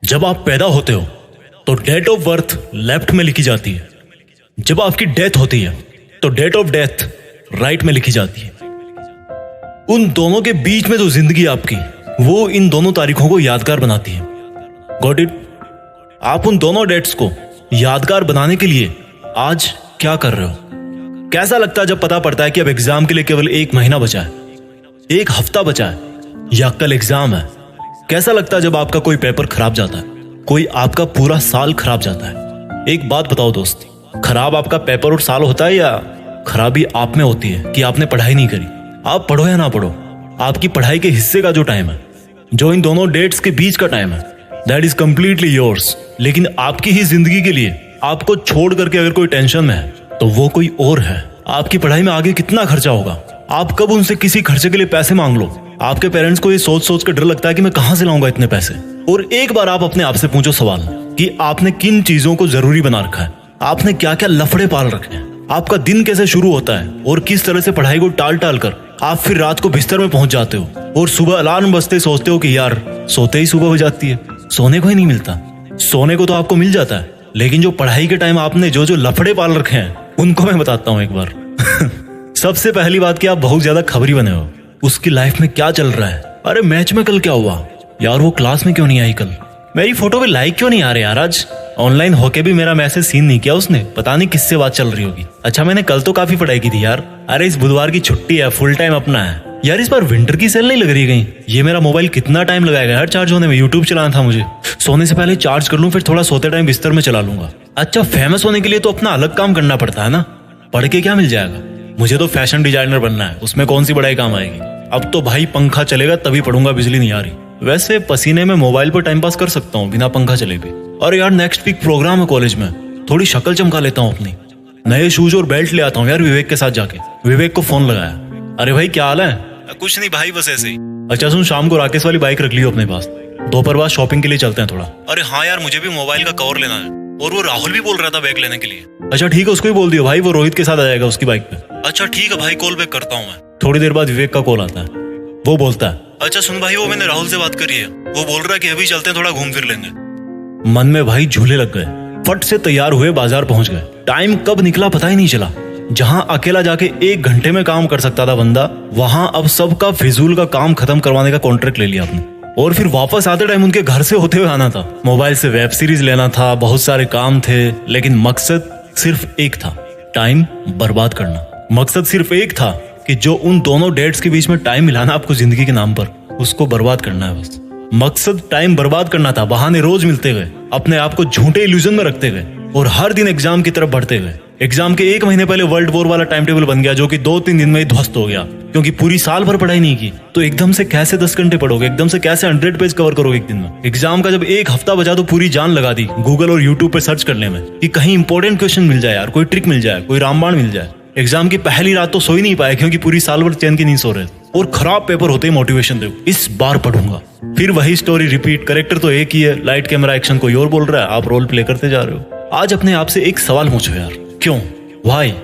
जब आप पैदा होते हो तो डेट ऑफ बर्थ लेफ्ट में लिखी जाती है। जब आपकी डेथ होती है तो डेट ऑफ डेथ राइट में लिखी जाती है। उन दोनों के बीच में जो जिंदगी आपकी, वो इन दोनों तारीखों को यादगार बनाती है। Got it? आप उन दोनों डेट्स को यादगार बनाने के लिए आज क्या कर रहे हो? कैसा लगता है जब पता पड़ता है कि अब एग्जाम के लिए केवल 1 महीना बचा है, 1 हफ्ता बचा है या कल एग्जाम है? कैसा लगता है जब आपका कोई पेपर खराब जाता है, कोई आपका पूरा साल खराब जाता है? एक बात बताओ दोस्त, खराब आपका पेपर और साल होता है या खराबी आप में होती है कि आपने पढ़ाई नहीं करी? आप पढ़ो या ना पढ़ो, आपकी पढ़ाई के हिस्से का जो टाइम है, जो इन दोनों डेट्स के बीच का टाइम है, दैट इज कंप्लीटली योर्स। लेकिन आपकी ही जिंदगी के लिए आपको छोड़ करके अगर कोई टेंशन में है तो वो कोई और है। आपकी पढ़ाई में आगे कितना खर्चा होगा, आप कब उनसे किसी खर्चे के लिए पैसे मांग लो। आपके पेरेंट्स को ये सोच सोच कर डर लगता है कि मैं कहां से लाऊंगा इतने पैसे। और एक बार आप अपने आप से पूछो सवाल कि आपने किन चीजों को जरूरी बना रखा है, आपने क्या क्या लफड़े पाल रखे हैं, आपका दिन कैसे शुरू होता है और किस तरह से पढ़ाई को टाल टाल कर आप फिर रात को बिस्तर में पहुंच जाते हो और सुबह अलार्म बजते सोचते हो कि यार सोते ही सुबह हो जाती है, सोने को ही नहीं मिलता। सोने को तो आपको मिल जाता है, लेकिन जो पढ़ाई के टाइम आपने जो जो लफड़े पाल रखे हैं उनको मैं बताता हूं एक बार। सबसे पहली बात कि आप बहुत ज्यादा खबरी बने हो, उसकी लाइफ में क्या चल रहा है। अरे मैच में कल क्या हुआ यार, वो क्लास में क्यों नहीं आई कल, मेरी फोटो पे लाइक क्यों नहीं आ रहे यार, आज ऑनलाइन होके भी मेरा मैसेज सीन नहीं किया उसने, पता नहीं किससे बात चल रही होगी। अच्छा मैंने कल तो काफी पढ़ाई की थी यार। अरे इस बुधवार की छुट्टी है, फुल टाइम अपना है यार। इस बार विंटर की सेल नहीं लग रही कहीं। ये मेरा मोबाइल कितना टाइम लगाएगा यार चार्ज होने में, यूट्यूब चलाना था मुझे, सोने से पहले चार्ज कर लूं, फिर थोड़ा सोते टाइम बिस्तर में चला लूंगा। अच्छा फेमस होने के लिए तो अपना अलग काम करना पड़ता है ना, पढ़ के क्या मिल जाएगा। मुझे तो फैशन डिजाइनर बनना है, उसमें कौन सी पढ़ाई काम आएगी। अब तो भाई पंखा चलेगा तभी पढ़ूंगा, बिजली नहीं आ रही। वैसे पसीने में मोबाइल पर टाइम पास कर सकता हूँ बिना पंखा चले भी। और यार नेक्स्ट वीक प्रोग्राम है कॉलेज में, थोड़ी शक्ल चमका लेता हूँ अपनी, नए शूज और बेल्ट ले आता हूँ यार विवेक के साथ जाके। विवेक को फोन लगाया, अरे भाई क्या हाल है? कुछ नहीं भाई बस ऐसे ही। अच्छा सुन, शाम को राकेश वाली बाइक रख लियो अपने पास, दोपहर बाद शॉपिंग के लिए चलते हैं थोड़ा। अरे हाँ यार मुझे भी मोबाइल का कवर लेना है, और वो राहुल भी बोल रहा था बैग लेने के लिए। अच्छा ठीक है, उसको ही बोल दियो भाई, वो रोहित के साथ आ जाएगा उसकी बाइक पे। अच्छा ठीक है भाई, कॉल बैक करता हूँ मैं। थोड़ी देर बाद विवेक का कॉल आता है, वो बोलता है अच्छा सुन भाई, वो मैंने राहुल से बात करी है, वो बोल रहा है कि अभी चलते हैं थोड़ा घूम फिर लेंगे। मन में भाई झूले लग गए, फट से तैयार हुए बाजार पहुंच गए। टाइम कब निकला पता ही नहीं चला। जहां अकेला जाके 1 घंटे में काम कर सकता था बंदा, वहां अब सबका फिजूल का काम खत्म करवाने का कॉन्ट्रैक्ट ले लिया आपने। और फिर वापस आते टाइम उनके घर से होते हुए आना था, मोबाइल से वेब सीरीज लेना था, बहुत सारे काम थे, लेकिन मकसद सिर्फ एक था, टाइम बर्बाद करना। मकसद सिर्फ एक था कि जो उन दोनों डेट्स के बीच में टाइम मिलाना आपको जिंदगी के नाम पर, उसको बर्बाद करना है बस। मकसद टाइम बर्बाद करना था, बहाने रोज मिलते गए, अपने आप को झूठे इल्यूजन में रखते गए और हर दिन एग्जाम की तरफ बढ़ते गए। एग्जाम के 1 महीने पहले वर्ल्ड वॉर वाला टाइम टेबल बन गया, जो कि 2-3 दिन में ही ध्वस्त हो गया, क्योंकि पूरी साल भर पढ़ाई नहीं की। तो एकदम से कैसे 10 घंटे पढ़ोगे, एकदम से कैसे 100 पेज कवर करोगे एक दिन में। एग्जाम का जब 1 हफ्ता बचा तो पूरी जान लगा दी गूगल और यूट्यूब पर सर्च करने में कि कहीं इंपॉर्टेंट क्वेश्चन मिल जाए यार, कोई ट्रिक मिल जाए, कोई रामबाण मिल जाए। एग्जाम की पहली रात तो सो ही नहीं पाए, क्योंकि पूरी साल भर चैन की नींद सो रहे थे। और खराब पेपर होते ही मोटिवेशन दो, इस बार पढ़ूंगा। फिर वही स्टोरी रिपीट, कैरेक्टर तो एक ही है, लाइट कैमरा एक्शन कोई और बोल रहा है, आप रोल प्ले करते जा रहे हो। आज अपने आप से एक सवाल पूछो यार, क्यों, व्हाई?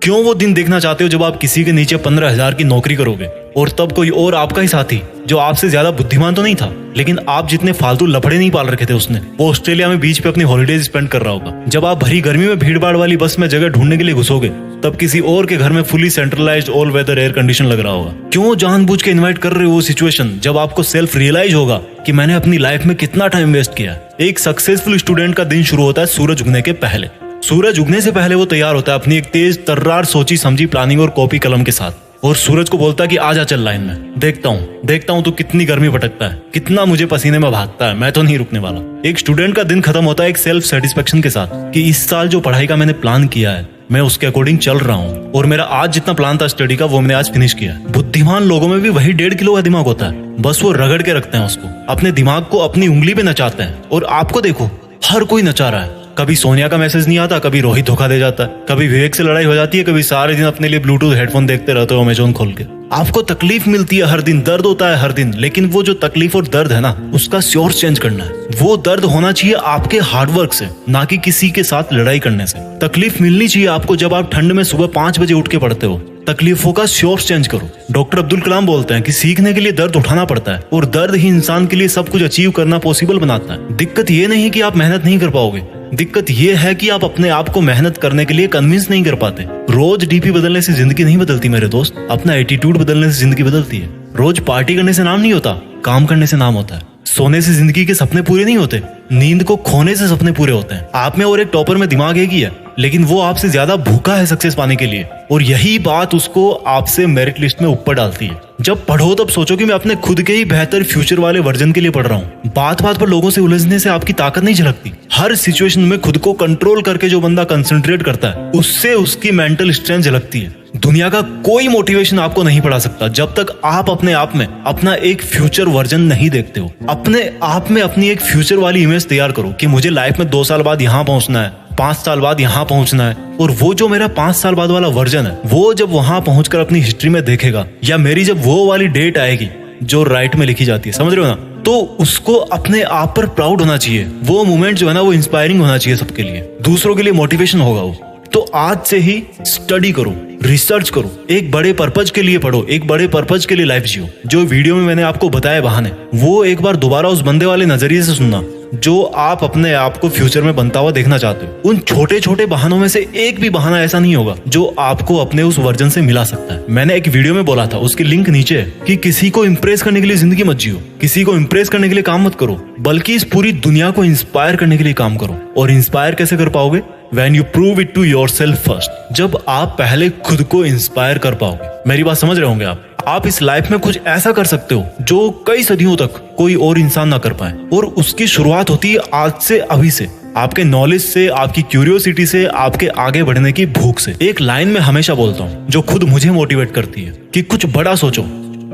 क्यों वो दिन देखना चाहते हो जब आप किसी के नीचे 15,000 की नौकरी करोगे और तब कोई और आपका ही साथी, जो आपसे ज्यादा बुद्धिमान तो नहीं था, लेकिन आप जितने फालतू लफड़े नहीं पाल रखे थे उसने, वो ऑस्ट्रेलिया में बीच पे अपनी हॉलीडेज स्पेंड कर रहा होगा। जब आप भरी गर्मी में भीड़ भाड़ वाली बस में जगह ढूंढने के लिए घुसोगे, तब किसी और के घर में fully centralised all weather air condition लग रहा होगा। क्यों जानबूझ के इन्वाइट कर रहे हो वो सिचुएशन जब आपको सेल्फ रियलाइज होगा कि मैंने अपनी लाइफ में कितना टाइम वेस्ट किया। एक सक्सेसफुल स्टूडेंट का दिन शुरू होता है सूरज उगने के पहले। सूरज उगने से पहले वो तैयार होता है अपनी एक तेज तर्रार सोची समझी प्लानिंग और कॉपी कलम के साथ, और सूरज को बोलता है कि आजा चल लाइन में, देखता हूँ तू कितनी गर्मी भटकता है, कितना मुझे पसीने में भागता है, मैं तो नहीं रुकने वाला। एक स्टूडेंट का दिन खत्म होता है एक सेल्फ सेटिस्फेक्शन के साथ कि इस साल जो पढ़ाई का मैंने प्लान किया है, मैं उसके अकॉर्डिंग चल रहा हूँ, और मेरा आज जितना प्लान था स्टडी का, वो मैंने आज फिनिश किया। बुद्धिमान लोगों में भी वही 1.5 किलो का दिमाग होता है, बस वो रगड़ के रखते हैं उसको, अपने दिमाग को अपनी उंगली पे नचाते हैं। और आपको देखो, हर कोई नचा रहा है। कभी सोनिया का मैसेज नहीं आता, कभी रोहित धोखा दे जाता है, कभी विवेक से लड़ाई हो जाती है, कभी सारे दिन अपने लिए ब्लूटूथ हेडफोन देखते रहते हो अमेज़न खोल के। आपको तकलीफ मिलती है हर दिन, दर्द होता है हर दिन, लेकिन वो जो तकलीफ और दर्द है ना, उसका सोर्स चेंज करना है। वो दर्द होना चाहिए आपके हार्डवर्क से, ना कि किसी के साथ लड़ाई करने से। तकलीफ मिलनी चाहिए आपको जब आप ठंड में सुबह 5 बजे उठ के पढ़ते हो, तकलीफों का सोर्स चेंज करो। डॉक्टर अब्दुल कलाम बोलते हैं कि सीखने के लिए दर्द उठाना पड़ता है और दर्द ही इंसान के लिए सब कुछ अचीव करना पॉसिबल बनाता है। दिक्कत ये नहीं कि आप मेहनत नहीं कर पाओगे, दिक्कत ये है कि आप अपने आप को मेहनत करने के लिए कन्विंस नहीं कर पाते। रोज डीपी बदलने से जिंदगी नहीं बदलती मेरे दोस्त, अपना एटीट्यूड बदलने से जिंदगी बदलती है। रोज पार्टी करने से नाम नहीं होता, काम करने से नाम होता है। सोने से जिंदगी के सपने पूरे नहीं होते, नींद को खोने से सपने पूरे होते हैं। आप में और एक टॉपर में दिमाग एक ही है, लेकिन वो आपसे ज्यादा भूखा है सक्सेस पाने के लिए, और यही बात उसको आपसे मेरिट लिस्ट में ऊपर डालती है। जब पढ़ो तब सोचो कि मैं अपने खुद के ही बेहतर फ्यूचर वाले वर्जन के लिए पढ़ रहा हूँ। बात बात पर लोगों से उलझने से आपकी ताकत नहीं झलकती। हर सिचुएशन में खुद को कंट्रोल करके जो बंदा कंसंट्रेट करता है, उससे उसकी मेंटल स्ट्रेंथ झलकती है। दुनिया का कोई मोटिवेशन आपको नहीं पढ़ा सकता जब तक आप अपने आप में अपना एक फ्यूचर वर्जन नहीं देखते हो। अपने आप में अपनी एक फ्यूचर वाली इमेज तैयार करो कि मुझे लाइफ में 2 साल बाद यहाँ पहुंचना है, 5 साल बाद यहाँ पहुंचना है। और वो जो मेरा 5 साल बाद वाला वर्जन है, वो जब वहां पहुंचकर अपनी हिस्ट्री में देखेगा, या मेरी जब वो वाली डेट आएगी जो राइट में लिखी जाती है, समझ रहे हो ना, तो उसको अपने आप पर प्राउड होना चाहिए। वो मोमेंट जो है ना, वो इंस्पायरिंग होना चाहिए सबके लिए, दूसरों के लिए मोटिवेशन होगा वो। तो आज से ही स्टडी करो, रिसर्च करो, एक बड़े पर्पज के लिए पढ़ो, एक बड़े पर्पज के लिए लाइफ जियो। जो वीडियो में मैंने आपको बताया बहाने, वो एक बार दोबारा उस बंदे वाले नजरिए से सुनना जो आप अपने आप को फ्यूचर में बनता हुआ देखना चाहते हो। उन छोटे छोटे बहानों में से एक भी बहाना ऐसा नहीं होगा जो आपको अपने उस वर्जन से मिला सकता है। मैंने एक वीडियो में बोला था, उसकी लिंक नीचे है, कि किसी को इम्प्रेस करने के लिए जिंदगी मत जियो, किसी को इम्प्रेस करने के लिए काम मत करो, बल्कि इस पूरी दुनिया को इंस्पायर करने के लिए काम करो। और इंस्पायर कैसे कर पाओगे? When you prove it to yourself first, जब आप पहले खुद को इंस्पायर कर पाओगे। मेरी बात समझ रहे होंगे आप इस लाइफ में कुछ ऐसा कर सकते हो जो कई सदियों तक कोई और इंसान ना कर पाए, और उसकी शुरुआत होती है आज से, अभी से, आपके नॉलेज से, आपकी क्यूरियोसिटी से, आपके आगे बढ़ने की भूख से। एक लाइन में हमेशा बोलता हूँ जो खुद मुझे मोटिवेट करती है कि कुछ बड़ा सोचो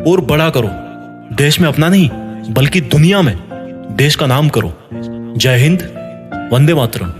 और बड़ा करो। देश में अपना नहीं, बल्कि दुनिया में देश का नाम करो। जय हिंद, वंदे मातरम।